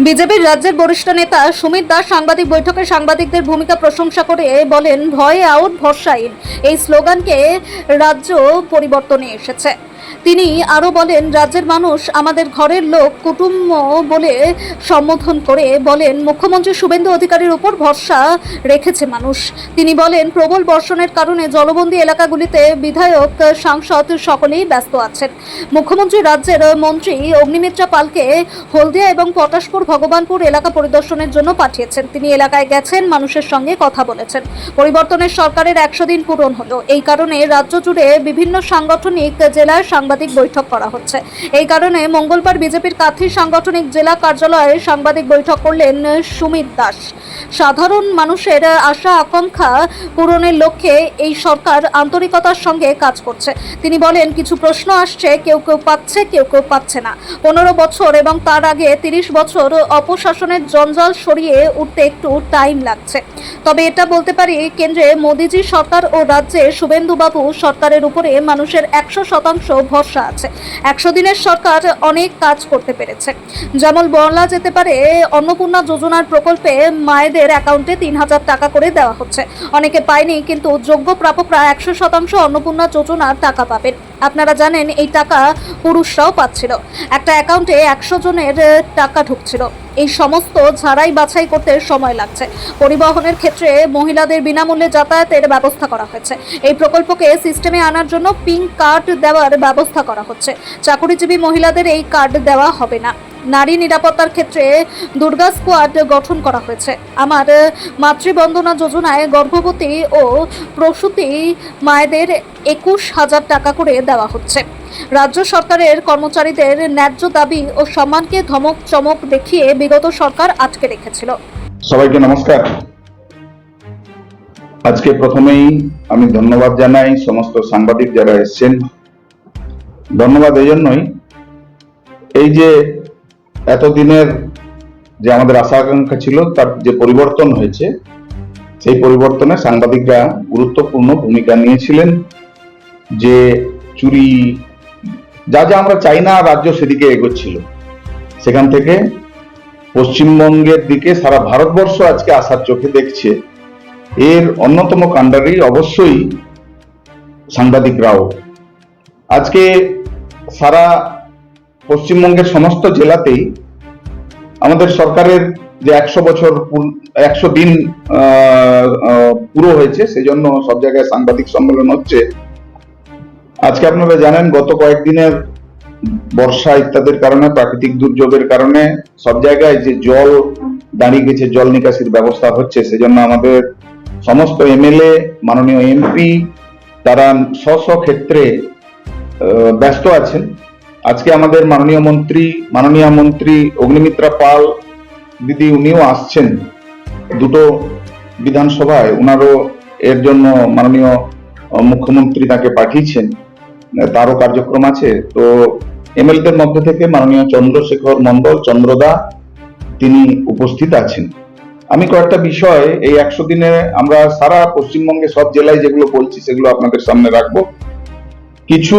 বিজেপির রাজ্যের বরিষ্ঠ নেতা সুমিত দাস সাংবাদিক বৈঠকে সাংবাদিকদের ভূমিকা প্রশংসা করে বলেন, ভয় আউট ভরসা ইন এই স্লোগানকে রাজ্য পরিবর্তনে এসেছে। তিনি আরো বলেন, রাজ্যের মানুষ আমাদের ঘরের লোক, কুটুম্ব বলে সম্বোধন করে বলেন, মুখ্যমন্ত্রী শুভেন্দু অধিকারীর উপর ভরসা রেখেছে মানুষ। তিনি বলেন, প্রবল বর্ষণের কারণে জলবন্দী এলাকাগুলিতে বিধায়ক, সাংসদ সকলেই ব্যস্ত আছেন। মুখ্যমন্ত্রী রাজ্যের মন্ত্রী অগ্নিমিত্রা পালকে হলদিয়া এবং পটাশপুর ভগবানপুর এলাকা পরিদর্শনের জন্য পাঠিয়েছেন। তিনি এলাকায় গেছেন, মানুষের সঙ্গে কথা বলেছেন। পরিবর্তনের সরকারের 100 দিন পূরণ হলো, এই কারণে রাজ্য জুড়ে বিভিন্ন সাংগঠনিক জেলায় সাংবাদিক বৈঠক করা হচ্ছে। এই কারণে মঙ্গলবার বিজেপির কাঁথি সাংগঠনিক জেলা কার্যালয়ে সাংবাদিক বৈঠক করলেন সুমিত দাস। সাধারণ মানুষের আশা আকাঙ্ক্ষা পূরণের লক্ষ্যে এই সরকার আন্তরিকতার সঙ্গে কাজ করছে। তিনি বলেন, কিছু প্রশ্ন আসছে, কেউ কেউ পাচ্ছে, কেউ কেউ পাচ্ছে না। 15 বছর এবং তার আগে 30 বছর অপশাসনের জঞ্জাল সরিয়ে উঠতে একটু টাইম লাগছে। তবে এটা বলতে পারি, কেন্দ্রে মোদিজি সরকার ও রাজ্যে শুভেন্দুবাবু সরকারের উপরে মানুষের 100% ভরসা আছে। 100 দিনের সরকার অনেক কাজ করতে পেরেছে। যেমন বলা যেতে পারে, অন্নপূর্ণা যোজনার প্রকল্পে মায়েদের অ্যাকাউন্টে 3000 টাকা করে দেওয়া হচ্ছে। অনেকে পায়নি, কিন্তু যোগ্য প্রাপকরা 100% অন্নপূর্ণা যোজনার টাকা পাবেন। আপনারা জানেন, এই টাকা পুরুষরাও পাচ্ছিল। একটা অ্যাকাউন্টে 100 জনের টাকা ঢুকছিল। এই সমস্ত ঝাড়াই বাছাই করতে সময় লাগছে। পরিবহনের ক্ষেত্রে মহিলাদের বিনামূল্যে যাতায়াতের ব্যবস্থা করা হয়েছে। এই প্রকল্পকে সিস্টেমে আনার জন্য পিঙ্ক কার্ড দেওয়ার ব্যবস্থা করা হচ্ছে। চাকরিজীবী মহিলাদের এই কার্ড দেওয়া হবে না। নারী নিরাপত্তার ক্ষেত্রে দুর্গা স্কোয়াড গঠন করা হয়েছে। আমার মাতৃবন্দনা যোজনায় গর্ভবতী ও প্রসূতি মায়েদের 21,000 টাকা করে দেওয়া হচ্ছে। রাজ্য সরকারের কর্মচারীদের ন্যায্য দাবি ও সম্মানকে ধমক চমক দেখিয়ে বিগত সরকার আটকে রেখেছিল। সবাইকে নমস্কার। আজকে প্রথমেই আমি ধন্যবাদ জানাই সমস্ত সাংবাদিক যারা এসেছেন। ধন্যবাদ এই জন্যই, এই যে এতদিনের যে আমাদের আশা আকাঙ্ক্ষা ছিল তার যে পরিবর্তন হয়েছে, সেই পরিবর্তনে সাংবাদিকরা গুরুত্বপূর্ণ ভূমিকা নিয়েছিলেন। যে চুরি যা যা আমরা চাই না, রাজ্য সেদিকে এগোচ্ছিল। সেখান থেকে পশ্চিমবঙ্গের দিকে সারা ভারতবর্ষ আজকে আসার চোখে দেখছে। এর অন্যতম কাণ্ডারি অবশ্যই সাংবাদিকরাও। আজকে সারা পশ্চিমবঙ্গের সমস্ত জেলাতেই আমাদের সরকারের যে 100 দিন পুরো হয়েছে, সেই জন্য সব জায়গায় সাংবাদিক সম্মেলন হচ্ছে। আজকে আপনারা জানেন, গত কয়েকদিনের বর্ষা ইত্যাদির কারণে, প্রাকৃতিক দুর্যোগের কারণে সব জায়গায় যে জল দাঁড়িয়ে গেছে, জল নিকাশির ব্যবস্থা হচ্ছে। সেজন্য আমাদের সমস্ত এমএলএ, মাননীয় এমপি, তারা স্ব ক্ষেত্রে ব্যস্ত আছেন। আজকে আমাদের মাননীয় মন্ত্রী অগ্নিমিত্রা পাল দিদি, উনিও আসছেন দুটো বিধানসভায়। উনারও এর জন্য মাননীয় মুখ্যমন্ত্রী তাকে পাঠিয়েছেন, তারও কার্যক্রম আছে। তো এমএলএদের মধ্যে থেকে মাননীয় চন্দ্রশেখর মন্ডল, চন্দ্রদা, তিনি উপস্থিত আছেন। আমি কয়েকটা বিষয় এই 100 দিনে আমরা সারা পশ্চিমবঙ্গে সব জেলায় যেগুলো বলছি সেগুলো আপনাদের সামনে রাখবো। কিছু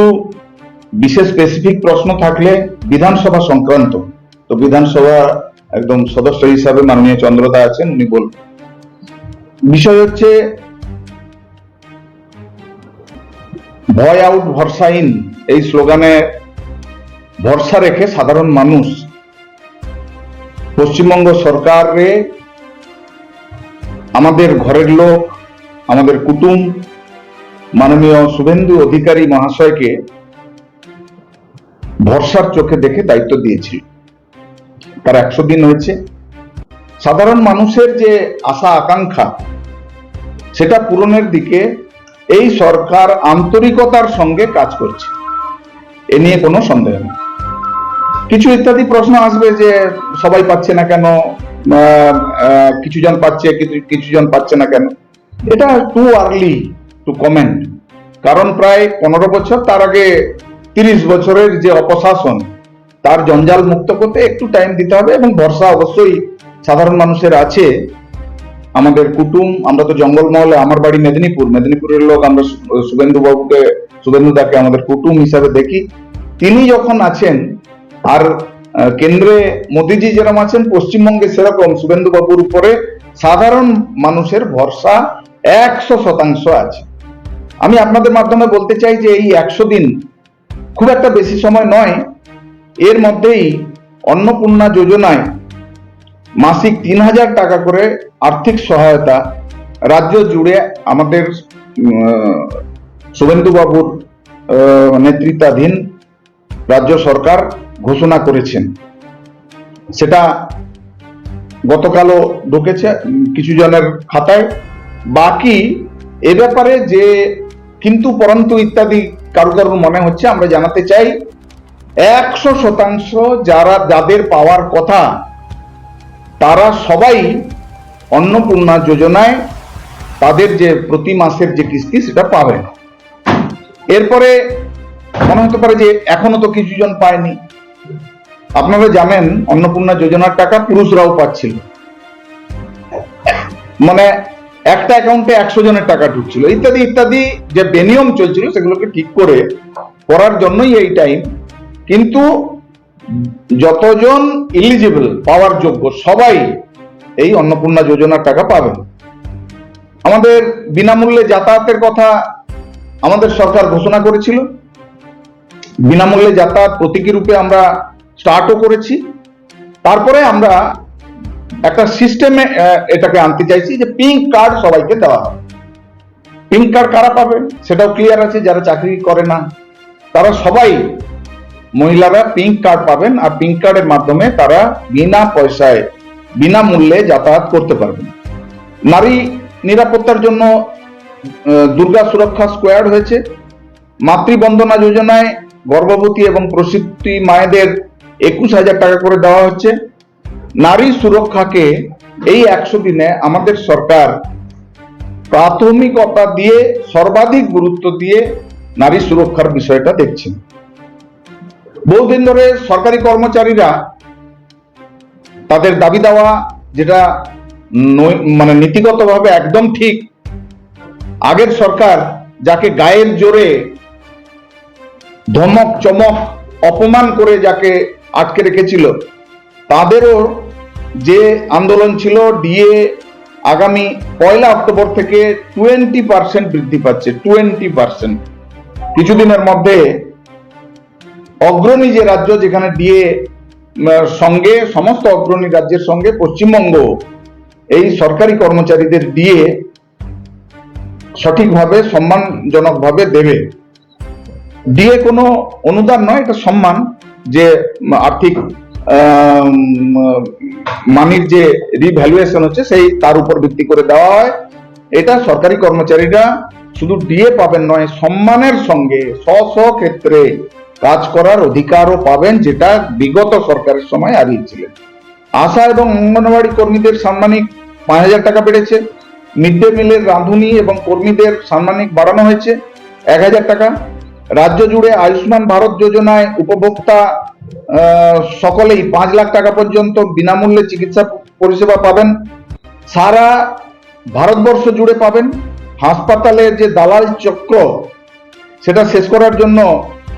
বিশেষ স্পেসিফিক প্রশ্ন থাকলে বিধানসভা সংক্রান্ত, তো বিধানসভা একদম সদস্য হিসাবে মাননীয় চন্দ্রদা আছেন, উনি বলবেন। বিষয় হচ্ছে ভয় আউট ভরসা ইন এই স্লোগানে ভরসা রেখে সাধারণ মানুষ পশ্চিমবঙ্গ সরকারে আমাদের ঘরের লোক, আমাদের কুটুম মাননীয় শুভেন্দু অধিকারী মহাশয়কে ভরসার চোখে দেখে দায়িত্ব দিয়েছিল। তার 100 দিন হয়েছে। সাধারণ মানুষের যে আশা আকাঙ্ক্ষা, সেটা পূরণের দিকে এই সরকার আন্তরিকতার সঙ্গে কাজ করছে, এ নিয়ে কোনো সন্দেহ নেই। কিছু ইত্যাদি প্রশ্ন আসবে যে সবাই পাচ্ছে না কেন, কিছু জন পাচ্ছে, কিছু জন পাচ্ছে না কেন। এটা টু আর্লি টু কমেন্ট, কারণ প্রায় 15 বছর, তার আগে 30 বছরের যে অপশাসন, তার জঞ্জাল মুক্ত করতে একটু টাইম দিতে হবে। এবং ভরসা অবশ্যই সাধারণ মানুষের আছে। আমাদের কুটুম, আমরা তো জঙ্গলমহলে, আমার বাড়ি মেদিনীপুরের লোক, আমরা শুভেন্দুদাকে আমাদের কুটুম হিসাবে দেখি। তিনি যখন আছেন, আর কেন্দ্রে মোদিজি যেরকম আছেন, পশ্চিমবঙ্গে সেরকম শুভেন্দু বাবুর উপরে সাধারণ মানুষের ভরসা 100% আছে। আমি আপনাদের মাধ্যমে বলতে চাই যে এই 100 দিন খুব একটা বেশি সময় নয়, এর মধ্যেই অন্নপূর্ণা যোজনায় মাসিক 3,000 টাকা করে আর্থিক সহায়তা রাজ্য জুড়ে আমাদের শুভেন্দু বাবুর নেতৃত্বাধীন রাজ্য সরকার ঘোষণা করেছেন। সেটা গতকালও ঢুকেছে কিছু জনের খাতায়। বাকি এ ব্যাপারে যে কিন্তু পরন্তু ইত্যাদি কারো কারোর মনে হচ্ছে, আমরা জানাতে চাই 100% যাদের পাওয়ার কথা তারা সবাই অন্নপূর্ণা যোজনায় তাদের যে প্রতি মাসের যে কিস্তি সেটা পাবেন। এরপরে মনে হতে পারে যে এখনো তো কিছু জন পায়নি। আপনারা জানেন অন্নপূর্ণা যোজনার টাকা পুরুষরাও পাচ্ছিল, মানে একটা অ্যাকাউন্টে 100 জনের টাকা ঢুকছিল, ইত্যাদি ইত্যাদি যে বেনিয়ম চলছিল সেগুলোকে ঠিক করে করার জন্যই এই টাইম। কিন্তু যতজন এলিজিবল পাওয়ার যোগ্য সবাই এই অন্নপূর্ণা যোজনার টাকা পাবেন। আমাদের বিনামূল্যে যাতায়াতের কথা আমাদের সরকার ঘোষণা করেছিল। বিনামূল্যে যাতায়াত প্রতীকী রূপে আমরা স্টার্টও করেছি। তারপরে আমরা একটা সিস্টেমে এটাকে আনতে চাইছি যে পিঙ্ক কার্ড সবাইকে দেওয়া হবে। পিঙ্ক কার্ড কারা পাবেন সেটাও ক্লিয়ার আছে, যারা চাকরি করে না তারা সবাই মহিলারা পিঙ্ক কার্ড পাবেন, আর পিঙ্ক কার্ডের মাধ্যমে তারা বিনা পয়সায় বিনামূল্যে যাতায়াত করতে পারবেন। নারী নিরাপত্তার জন্য দুর্গা সুরক্ষা স্কোয়াড হয়েছে। মাতৃবন্দনা যোজনায় গর্ভবতী এবং প্রসূতি মায়েদের 21,000 টাকা করে দেওয়া হচ্ছে। নারী সুরক্ষাকে এই 100 দিনে আমাদের সরকার প্রাথমিকতা দিয়ে সর্বাধিক গুরুত্ব দিয়ে নারী সুরক্ষার বিষয়টা দেখছেন। বহুদিন ধরে সরকারি কর্মচারীরা তাদের দাবি দেওয়া, যেটা মানে নীতিগতভাবে একদম ঠিক, আগের সরকার যাকে গায়ের জোরে ধমক চমক অপমান করে যাকে আটকে রেখেছিল, তাদেরও যে আন্দোলন ছিল ডিএ আগামী 1 অক্টোবর থেকে 20% বৃদ্ধি পাচ্ছে। 20%। কিছুদিনের মধ্যে অগ্রণী যে রাজ্য যেখানে ডিএ সঙ্গে সমস্ত অগ্রণী রাজ্যের সঙ্গে পশ্চিমবঙ্গ এই সরকারি কর্মচারীদের ডিএ সঠিকভাবে সম্মানজনকভাবে দেবে। ডিএ কোনো অনুদান নয়, এটা সম্মান, যে আর্থিক মানির যে রিভ্যালুয়েশন হচ্ছে সেই তার উপর ভিত্তি করে দেওয়া হয়। এটা সরকারি কর্মচারীরা শুধু ডিএ পাবেন নয়, সম্মানের সঙ্গে স্ব ক্ষেত্রে কাজ করার অধিকারও পাবেন, যেটা বিগত সরকারের সময় হারিয়েছিলেন। আশা এবং অঙ্গনওয়াড়ি কর্মীদের সাম্মানিক 5,000 টাকা বেড়েছে। মিড ডে মিলের রাঁধুনি এবং কর্মীদের সাম্মানিক বাড়ানো হয়েছে 1,000 টাকা। রাজ্য জুড়ে আয়ুষ্মান ভারত যোজনায় উপভোক্তা সকলেই 5 লাখ টাকা পর্যন্ত বিনামূল্যে চিকিৎসা পরিষেবা পাবেন, সারা ভারতবর্ষ জুড়ে পাবেন। হাসপাতালের যে দালাল চক্র সেটা শেষ করার জন্য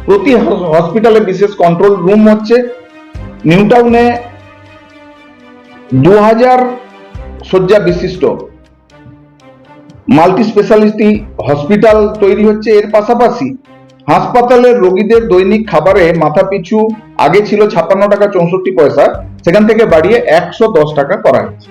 প্রতি হসপিটালে বিশেষ কন্ট্রোল রুম হচ্ছে। নিউ টাউনে 2000 শয্যা বিশিষ্ট মাল্টি স্পেশালিটি হসপিটাল তৈরি হচ্ছে। এর পাশাপাশি হাসপাতালের রোগীদের দৈনিক খাবারে মাথা পিছু আগে ছিল 56 টাকা 64 পয়সা, সেখান থেকে বাড়িয়ে 110 টাকা করা হয়েছে।